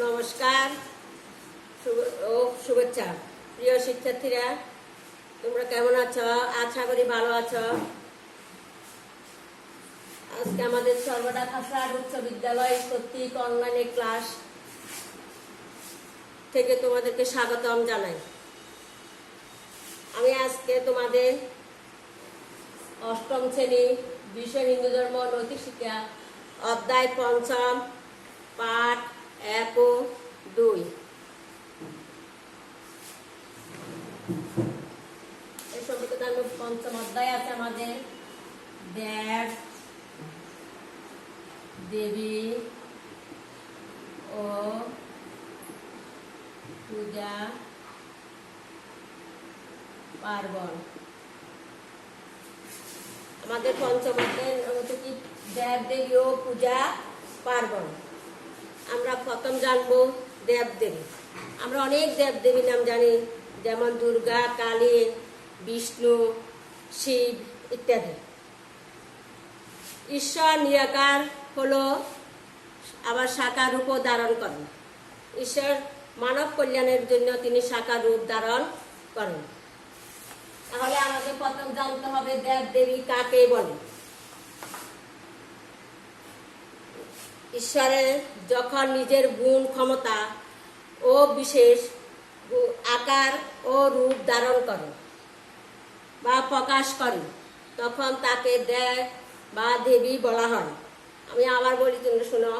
নমস্কার ও শুভেচ্ছা প্রিয় শিক্ষার্থীরা, তোমরা কেমন আছো? আশা করি ভালো আছো। আজকে আমাদের সর্বদা খাসড়া উচ্চ বিদ্যালয় কর্তৃক অনলাইনে ক্লাস থেকে তোমাদেরকে স্বাগতম জানাই। আমি আজকে তোমাদের অষ্টম শ্রেণী বিষয় হিন্দু ধর্ম নৈতিক শিক্ষা অধ্যায় পঞ্চম পাঠ 1 ও 2 এই সম্পর্কে পঞ্চম অধ্যায় আছে আমাদের দেব দেবী ও পূজা পার্বণ। আমাদের পঞ্চম অধ্যায় হচ্ছে কি দেব দেবী ও পূজা পার্বণ। আমরা প্রথম জানবো দেব দেবী। আমরা অনেক দেব দেবীর নাম জানি, যেমন দুর্গা, কালী, বিষ্ণু, শিব ইত্যাদি। ঈশ্বর নিরাকার হলো, আবার সাকার রূপও ধারণ করেন। ঈশ্বর মানব কল্যাণের জন্য তিনি সাকার রূপ ধারণ করেন। তাহলে আমাদের প্রথম জানতে হবে দেব দেবী কাকে বলে। ঈশ্বরের যখন নিজের গুণ, ক্ষমতা ও বিশেষ আকার ও রূপ ধারণ করে বা প্রকাশ করে, তখন তাকে দেব বা দেবী বলা হয়। আমি আবার বলি, তোমরা শোনো।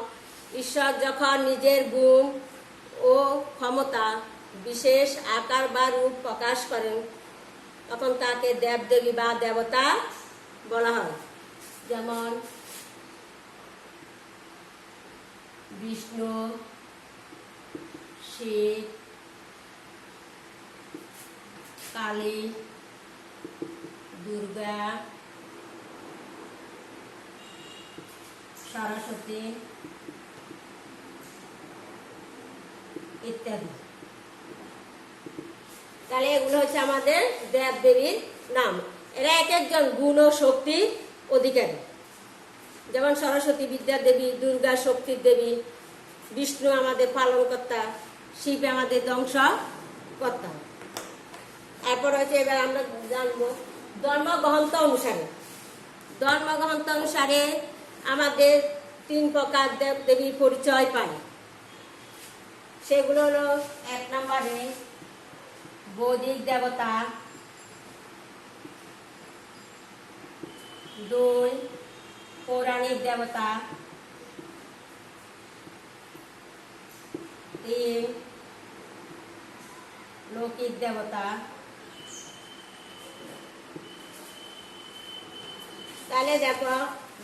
ঈশ্বর যখন নিজের গুণ ও ক্ষমতা বিশেষ আকার বা রূপ প্রকাশ করেন, তখন তাকে দেব দেবী বা দেবতা বলা হয়। যেমন বিষ্ণু, শিব, কালী, দুর্গা, সরস্বতী ইত্যাদি। তাহলে এগুলো হচ্ছে আমাদের দেব দেবীর নাম। এরা এক একজন গুণ ও শক্তির অধিকারী। যেমন সরস্বতী বিদ্যার দেবী, দুর্গা শক্তির দেবী, বিষ্ণু আমাদের পালনকর্তা, শিব আমাদের ধ্বংসকর্তা। এরপর হচ্ছে এবার আমরা জানবো ধর্মগ্রন্থ অনুসারে। ধর্মগ্রন্থ অনুসারে আমাদের 3 প্রকার দেব দেবীর পরিচয় পাই। সেগুলো হলো 1 নম্বরে বৈদিক দেবতা, 2 পৌরাণিক দেবতা, 3 লৌকিক দেবতা। তাহলে দেখো,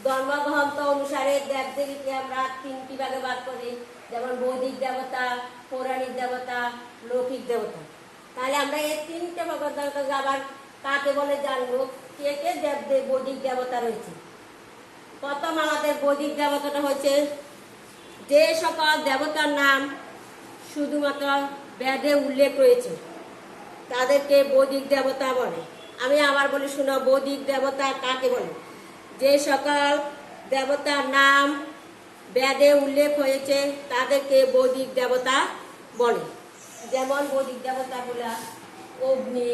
ধর্মগ্রন্থ অনুসারে দেব দেবীকে আমরা 3টি ভাগে ভাগ করি, যেমন বৈদিক দেবতা, পৌরাণিক দেবতা, লৌকিক দেবতা। তাহলে আমরা এই 3টে ভাগে আবার কাকে বলে জানবো, কে কে দেব বৈদিক দেবতা রয়েছে। প্রথম আমাদের বৈদিক দেবতাটা হচ্ছে যে সকল দেবতার নাম শুধুমাত্র বেদে উল্লেখ রয়েছে, তাদেরকে বৈদিক দেবতা বলে। আমি আবার বলি, শোনো, বৈদিক দেবতা কাকে বলে? যে সকল দেবতার নাম বেদে উল্লেখ হয়েছে তাদেরকে বৈদিক দেবতা বলে। যেমন বৈদিক দেবতাগুলা অগ্নি,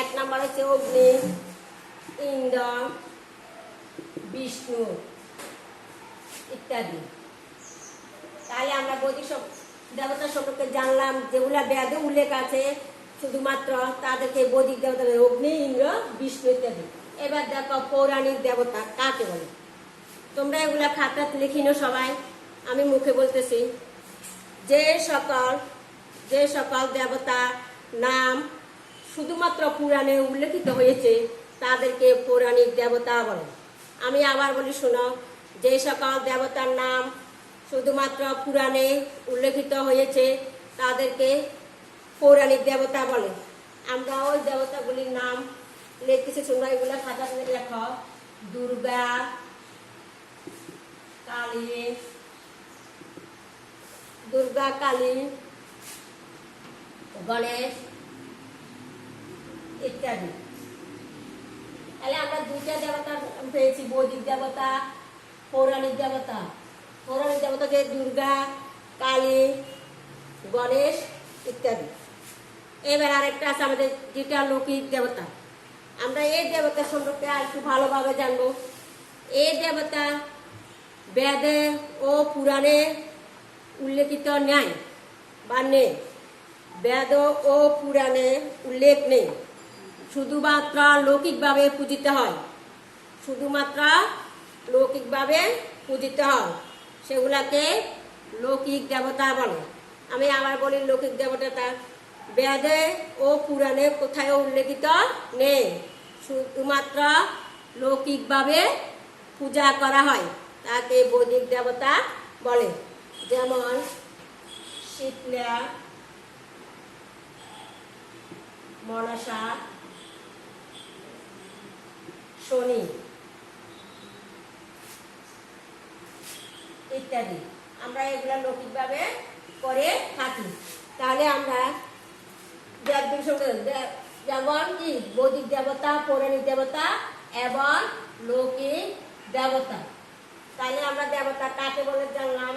1 নম্বর হচ্ছে অগ্নি, ইন্দ্র, বিষ্ণু ইত্যাদি। তাহলে আমরা বৈদিক দেবতা সম্পর্কে জানলাম, যেগুলা বেদে উল্লেখ আছে শুধুমাত্র তাদেরকে বৈদিক দেবতা বলে, অগ্নি, ইন্দ্র, বিষ্ণু ইত্যাদি। এবার দেখো পৌরাণিক দেবতা কাকে বলে। তোমরা এগুলা খাতাতে লিখিনো সবাই, আমি মুখে বলতেছি। যে সকল দেবতা নাম শুধুমাত্র পুরাণে উল্লেখিত হয়েছে তাদেরকে পৌরাণিক দেবতা বলে। আমি আবার বলি, শোনো। যে সকল দেবতার নাম শুধুমাত্র পুরাণে উল্লেখিত হয়েছে তাদেরকে পৌরাণিক দেবতা বলে। আমরা ওই দেবতাগুলির নাম লিখতেছি, তোমরা এগুলা খাতাতে লেখো। দুর্গা, কালী, গণেশ ইত্যাদি। তাহলে আমরা 2টা দেবতা পেয়েছি, বৈদিক দেবতা পৌরাণিক দেবতা। পৌরাণিক দেবতা যে দুর্গা, কালী, গণেশ ইত্যাদি। এবার আরেকটা আছে আমাদের যেটা লৌকিক দেবতা। আমরা এই দেবতা সম্পর্কে আর একটু ভালোভাবে জানবো। এই দেবতা বেদে ও পুরাণে উল্লেখিত নাই বা নেই। বেদ ও পুরাণে উল্লেখ নেই, শুধুমাত্র লৌকিকভাবে পূজিত হয়। শুধুমাত্র লৌকিকভাবে পূজিত হয়, সেগুলাকে লৌকিক দেবতা বলে। আমি আবার বলি, লৌকিক দেবতা বেদে ও পুরাণে কোথাও উল্লেখিত নেই, শুধুমাত্র লৌকিকভাবে পূজা করা হয়, তাকে বৈদিক দেবতা বলে। যেমন শীতলা, মনসা, শনি ইত্যাদি। আমরা এগুলা লৌকিকভাবে করে থাকি। তাহলে আমরা দেবদেবী সম্পর্কে যেমন কি বৈদিক দেবতা, পৌরাণিক দেবতা এবং লৌকিক দেবতা। তাহলে আমরা দেবতা কাকে বলে জানলাম,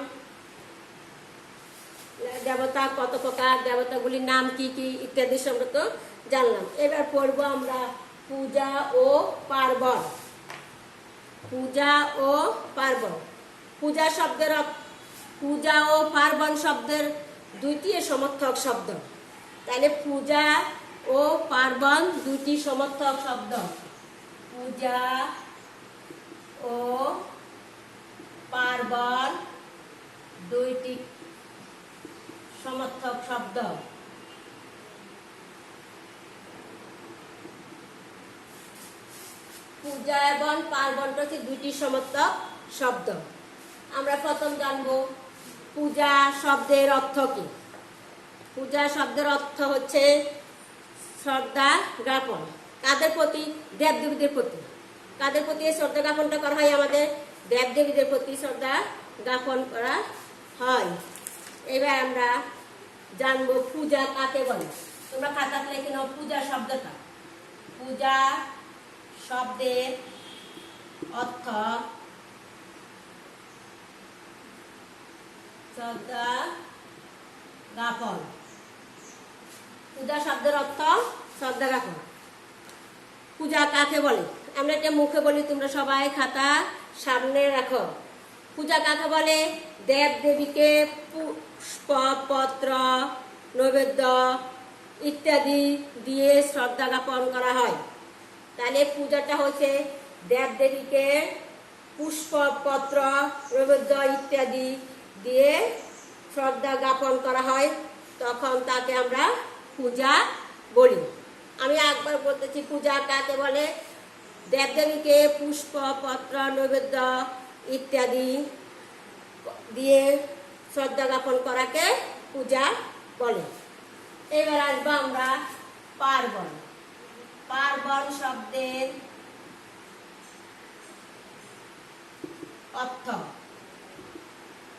দেবতা কত প্রকার, দেবতাগুলির নাম কি কি ইত্যাদি সম্পর্কে জানলাম। এবার পড়বো আমরা পূজা ও পার্বণ। পূজা ও পার্বণ। পূজা শব্দের পূজা ও পার্বণ শব্দের দুইটি সমর্থক শব্দ। তাহলে পূজা ও পার্বণ দুটি সমর্থক শব্দ। পূজা ও পার্বণ দুইটি সমর্থক শব্দ। পূজা এবং পার্বণটা হচ্ছে দুইটি সমর্থক শব্দ। আমরা প্রথম জানবো পূজা শব্দের অর্থ কি। পূজা শব্দের অর্থ হচ্ছে শ্রদ্ধা জ্ঞাপন। কাদের প্রতি? দেবদেবীদের প্রতি। কাদের প্রতি এই শ্রদ্ধা জ্ঞাপনটা করা হয়? আমাদের দেবদেবীদের প্রতি শ্রদ্ধা জ্ঞাপন করা হয়। এবার আমরা জানবো পূজা কাকে বলে। তোমরা খাতাতে লিখে নাও পূজা শব্দটা। পূজা শব্দের অর্থ শ্রদ্ধা জ্ঞাপন। পূজা শব্দের অর্থ শ্রদ্ধা জ্ঞাপন। পূজা কাকে বলে? আমরা এটা মুখে বলি, তোমরা সবাই খাতা সামনে রাখো। পূজা কাকে বলে? দেব দেবীকে পুষ্প, পত্র, নৈবেদ্য ইত্যাদি দিয়ে শ্রদ্ধা জ্ঞাপন করা হয়। তাহলে পূজাটা হচ্ছে দেব দেবীকে পুষ্প, পত্র, নৈবেদ্য ইত্যাদি দিয়ে শ্রদ্ধা জ্ঞাপন করা হয়, তখন তাকে আমরা পূজা বলি। আমি একবার বলতেছি, পূজা কাকে বলে? দেবদেবীকে পুষ্প, পত্র, নৈবেদ্য ইত্যাদি দিয়ে শ্রদ্ধা জ্ঞাপন করাকে পূজা বলে। এবার আসবো আমরা পার্বণ। পার্বণ শব্দের অর্থ।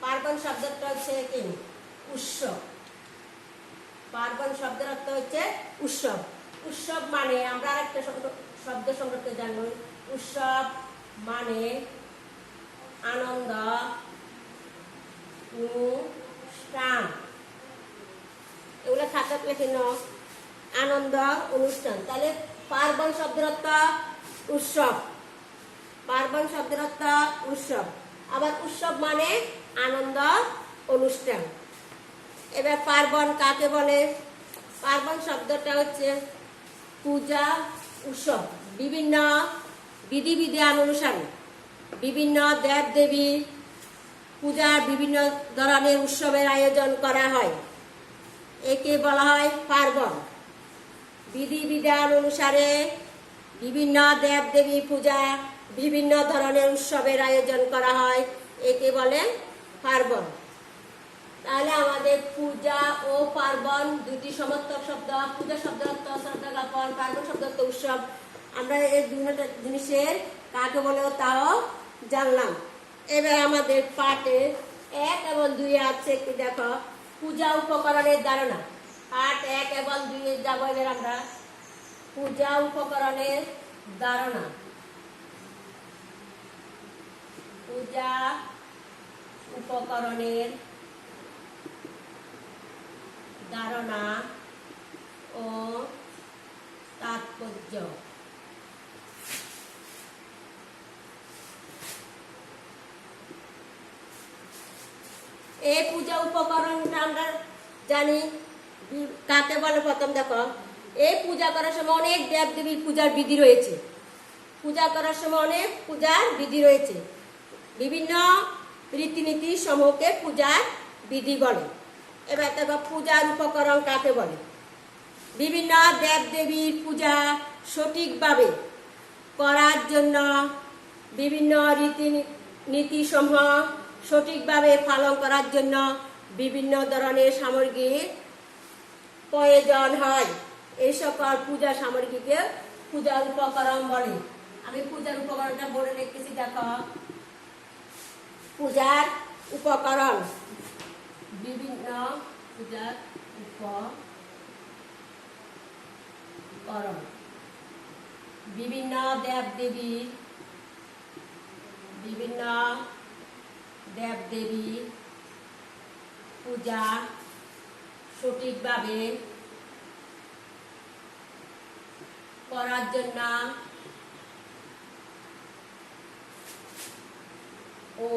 পার্বণ শব্দটা হচ্ছে কি? উৎসব। পার্বণ শব্দের অর্থ হচ্ছে উৎসব। উৎসব মানে আমরা আরেকটা শব্দ সম্পর্কে জানবো। উৎসব মানে আনন্দ, অনুষ্ঠান। এগুলো খাতা লিখে নাও, আনন্দ অনুষ্ঠান। তাহলে পার্বণ শব্দের অর্থ উৎসব। পার্বণ শব্দের অর্থ উৎসব। আবার উৎসব মানে আনন্দ অনুষ্ঠান। এবার পার্বণ কাকে বলে? পার্বণ শব্দটা হচ্ছে পূজা, উৎসব, বিভিন্ন বিধিবিধান অনুসারে বিভিন্ন দেব দেবী পূজার বিভিন্ন ধরনের উৎসবের আয়োজন করা হয়, একে বলা হয় পার্বণ। বিধিবিধান অনুসারে বিভিন্ন দেব দেবী পূজা, বিভিন্ন ধরনের উৎসবের আয়োজন করা হয়, একে বলে পার্বণ। তাহলে আমাদের পূজা ও পার্বণ দুটি সমর্থক শব্দ। পূজা শব্দ অর্থ শ্রদ্ধা জ্ঞাপন, পার্বণ শব্দ অর্থ উৎসব। আমরা এই দুটো জিনিসের কাকে বলে তাও জানলাম। এবার আমাদের পাঠে 1 এবং 2 আছে, একটু দেখো। পূজা উপকরণের ধারণা। পাঠ 1 এবং 2 যাবো। এবার আমরা পূজা উপকরণের ধারণা। পূজা উপকরণের ধারণা ও তাৎপর্য। এই পূজা উপকরণটা আমরা জানি কাকে বলে। প্রথম দেখো, এই পূজা করার সময় অনেক দেব দেবীর পূজার বিধি রয়েছে। পূজা করার সময় অনেক পূজার বিধি রয়েছে। বিভিন্ন রীতিনীতি সমূহকে পূজার বিধি বলে। এবার দেখো পূজার উপকরণ কাকে বলে। বিভিন্ন দেব দেবীর পূজা সঠিকভাবে করার জন্য বিভিন্ন রীতিনীতি সমূহ সঠিকভাবে পালন করার জন্য বিভিন্ন ধরনের সামগ্রীর প্রয়োজন হয়। এই সকল পূজা সামগ্রীকে পূজার উপকরণ বলে। আমি পূজার উপকরণটা বলে রেখেছি, দেখো পূজার উপকরণ বিভিন্ন পূজার উপকরণ বিভিন্ন দেব দেবীর পূজা সঠিকভাবে করার জন্য ও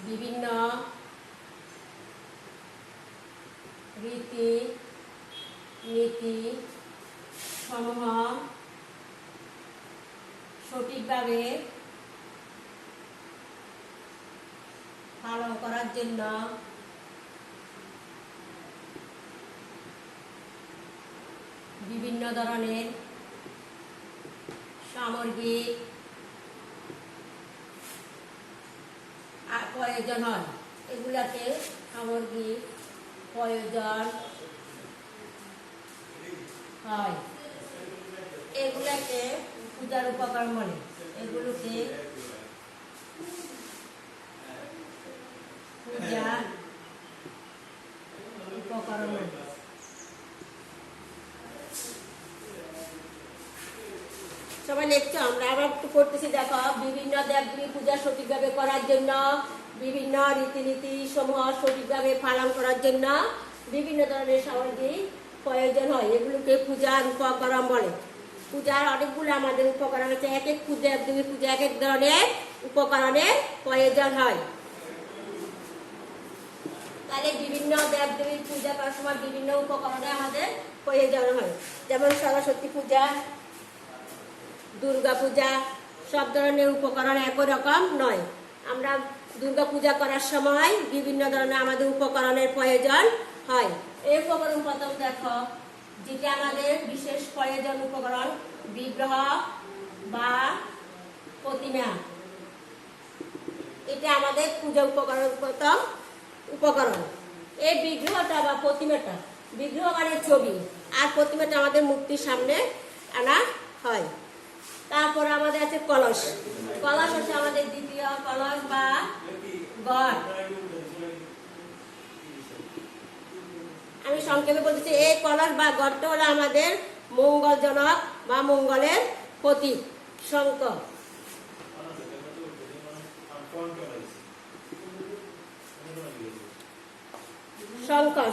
বিভিন্ন রীতিনীতি সমূহ সঠিকভাবে পালন করার জন্য বিভিন্ন ধরনের সামগ্রিক প্রয়োজন হয়। এগুলাকে সামগ্রিক প্রয়োজন হয়। এগুলাকে পূজার উপকরণ বলে। এগুলোকে পূজার উপকরণ বলে। সবাই লিখছো, আমরা আবার একটু করতেছি। দেখো বিভিন্ন দেবদেবীর পূজা সঠিকভাবে করার জন্য বিভিন্ন রীতিনীতি সমূহ সঠিকভাবে পালন করার জন্য বিভিন্ন ধরনের সামগ্রী প্রয়োজন হয়। এগুলোকে পূজার উপকরণ বলে। পূজার অনেকগুলো আমাদের উপকরণ আছে। এক এক দেবদেবীর পূজা এক এক ধরনের উপকরণের প্রয়োজন হয়। তাহলে বিভিন্ন দেবদেবীর পূজা করার সময় বিভিন্ন উপকরণে আমাদের প্রয়োজন হয়। যেমন সরস্বতী পূজা, দুর্গা পূজা, সব ধরনের উপকরণ একই রকম নয়। আমরা দুর্গা পূজা করার সময় বিভিন্ন ধরনের আমাদের উপকরণের প্রয়োজন হয়। এই উপকরণ প্রথম দেখো, যেটা আমাদের বিশেষ প্রয়োজন উপকরণ বিগ্রহ বা প্রতিমা। এটা আমাদের পূজা উপকরণ প্রথম উপকরণ। এই বিগ্রহটা বা প্রতিমাটা, বিগ্রহ মানে ছবি, আর প্রতিমাটা আমাদের মূর্তির সামনে আনা হয়। তারপর আমাদের আছে কলস। কলস হচ্ছে আমাদের দ্বিতীয় কলস বা ঘট। আমি সংক্ষেপে বলতেছি, এই কলস বা ঘটটা হলো আমাদের মঙ্গলজনক বা মঙ্গলের প্রতীক। শঙ্খ,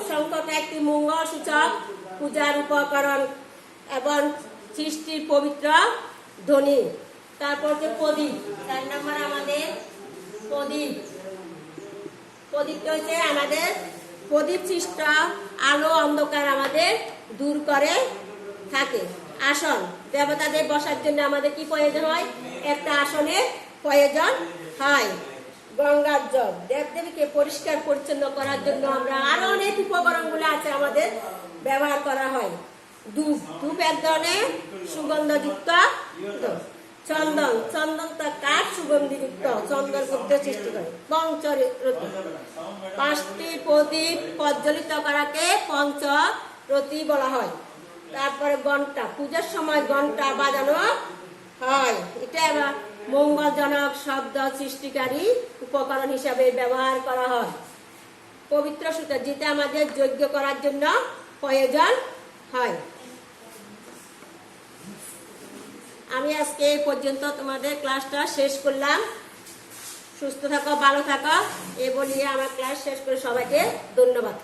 শঙ্খটা একটি মঙ্গল সূচক পূজার উপকরণ এবং সৃষ্টির পবিত্র ধ্বনি। তারপর হচ্ছে প্রদীপ। 4 নম্বর আমাদের প্রদীপ। প্রদীপটা হচ্ছে আমাদের প্রদীপ সৃষ্ট আলো অন্ধকার আমাদের দূর করে থাকে। আসন, দেবতাদের বসার জন্য আমাদের কি প্রয়োজন হয়? একটা আসনের প্রয়োজন হয়। গঙ্গার জল, দেবদেবীকে পরিষ্কার পরিচ্ছন্ন করার জন্য আমরা আরো অনেক উপকরণগুলো আছে আমাদের ব্যবহার করা হয়। ধূপ, ধূপ এক ধরনের সুগন্ধযুক্ত। চন্দন, চন্দনটা কাঠ সুগন্ধিযুক্ত চন্দন করতে সৃষ্টি করে। পঞ্চরতি, 5টি প্রদীপ প্রজ্বলিত করাকে পঞ্চরতি বলা হয়। তারপরে ঘন্টা, পূজার সময় ঘন্টা বাজানো হয়। এটা মঙ্গলজনক শব্দ সৃষ্টিকারী উপকরণ হিসাবে ব্যবহার করা হয়। পবিত্র সুতা, যেটা আমাদের যজ্ঞ করার জন্য প্রয়োজন হয়। আমি আজকে এই পর্যন্ত তোমাদের ক্লাসটা শেষ করলাম। সুস্থ থাকো, ভালো থাকো। এ বলিয়ে আমার ক্লাস শেষ করে সবাইকে ধন্যবাদ।